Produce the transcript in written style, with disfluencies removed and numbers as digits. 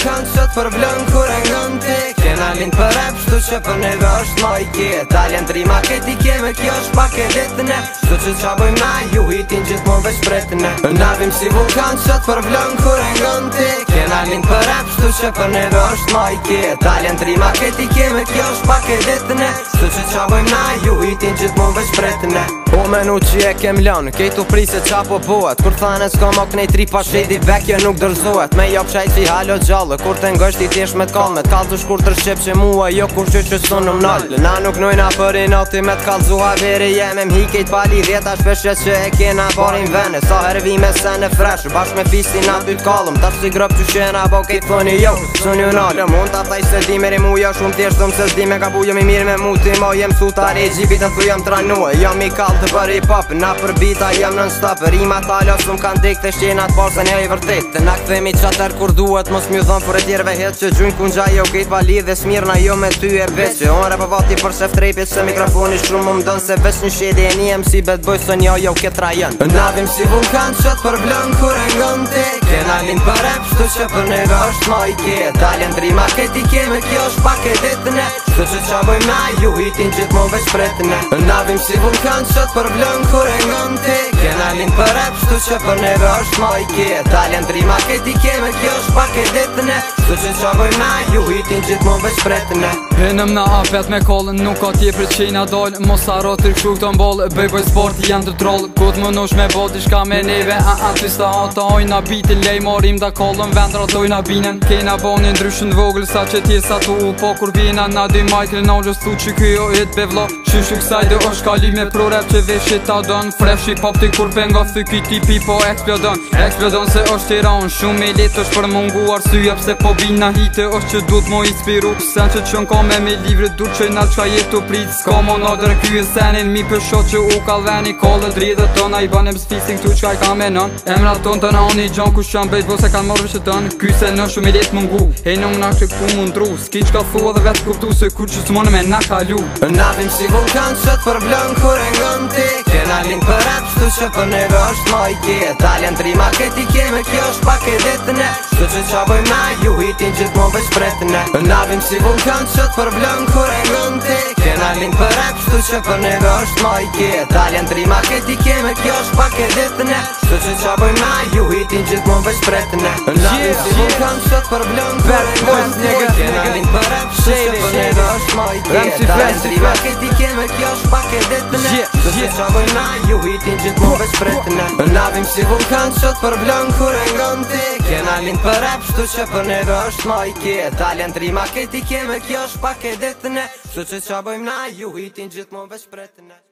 vulkan që të përblën kur e ngën ti. Kena lind për rap, shtu që për neve është ma i kje. Talent rima këti keme, kjo është pak e ditëne. Shtu që qa bojmë na, ju hitin gjithmon veç pretëne. Navim si vulkan që të përblën kur e ngën ti. Kena lind për rap, shtu që për neve është ma i kje. Talent rima këti keme, kjo është pak e ditëne. Shtu që qa bojmë na, ju hitin gjithmon veç pretëne. O menu që e kem lënë, kejtu prise qa po bohet. Kur thane s'ka ma knej tripa shedi vekje nuk dërzohet. Me jop shajt si halo gjallë, kur të ngësht i t'jesh me t'kall. Me t'kallzu shkur të rshqip që mua, jo kur që sun në mnall. Na nuk nojna për i nati me t'kallzu haveri. Jeme m'hikejt pali dhjeta shpeshet që e kena parin vene. Sa hervi me sene fresh, bashk me fistin na ty t'kallëm. Tash si grëp që shena po kejt thoni jo, sun ju nalë. Mund t'a thaj se di meri muja shumë tjeshtëm se s'di me ka bujëm i mirë me muti. Ma jem sutari gjipit në thu jam tranua. Jam i kall të për hip-hop, na për bita jem non-stop. Rima t'ala shumë kanë dik të shqenat parë se një i vërtit. Na këthemi qatër kur duhet, mos m'ju dhëm për e tjerve het që gjujnë kun gjaj jo kejt vali dhe smirna jo me ty e veq. On rap vati për shef trejpit se mikrofoni shumë më mdën se veç një shedi e një MC bet boj së njo jo ketra jën. Navim si vulkan që të përblën kur e ngën ti. Kena lind për rap, shtu që për neve është ma i kje. Talent rima këti keme, kjo është pak e ditëne. Shtu që qa bojmë na, ju hitin gjithmon veç pretëne. Navim si vulkan që të përblën kur e ngën ti. Kena lind për rap, shtu që për neve është ma i kje. Talent rima këti keme, kjo është pak e ditëne. Shtu që qa bojmë na, ju hitin gjithmon veç pretëne. Venëm na apet me kollën, nuk ka tje për qena dollë. Mos arro të rkshu këto mbollë, bëj sport janë të trollë. Kut më nush me bodi shka me neve, twista ata ojna bitin. Lej morim da kollën, vendra tojna binen. Kena boni ndryshën vogël, sa që tjesa tu u po kur vjena. Na dy Michael Nogës thu që kjo hit bevlo. Qyshu kësaj dhe është kali me pro rap që veshit ta dën. Fresh i pop ti kur penga thy kiti pipo eksplodon. Eksplodon se është tiran, shumë i let është për mungu arsye. Pse po bina hite është që duhet mo inspiru. Sen që qën ka me livre dur që nal qa jetu prit. Ska mo në dërë kryen senin mi për shot që u kalveni. Kallët rridhe tona i banem s'fising tu qka i ka me nën. Emra ton të nani gjan ku shqan bejt vose kan morve që tën. Ky se në shumë i let mungu, hej në më nakë ku mundru. S'ki qka thua dhe vetë kuptu se kur që s'monë me na kalu. Navim si vulkan që të përblën kur e ngën ti. Kena lind për rap, shtu që për neve është ma i kje. Talent rima këti keme, kjo është pak e ditëne. Shtu që qa bojmë na, ju hitin gjithmon veç pretëne. Navim si vulkan që të përblën kur e ngën ti. Kena lind për rap, shtu që për neve është ma i kje. Talent rima këti keme, kjo është pak e ditëne. Shtu që qa bojmë na, ju hitin gjithmon veç pretëne. Navim si vulkan që të përblën kur e ngën ti. Kena lind për rap, shtu që për neve është ma i kje. Talent rima këti keme, kjo është pak e ditëne. Shtu që qa bojmë na, ju hitin gjithmon veç pretëne. Navim si vulkan që të përblën kur e ngën ti. Kena lind për rap, shtu që për neve është ma i kje. Talent rima këti keme, kjo është pak e ditëne. Shtu që qa bojmë na, ju hitin gjithmon veç pretëne.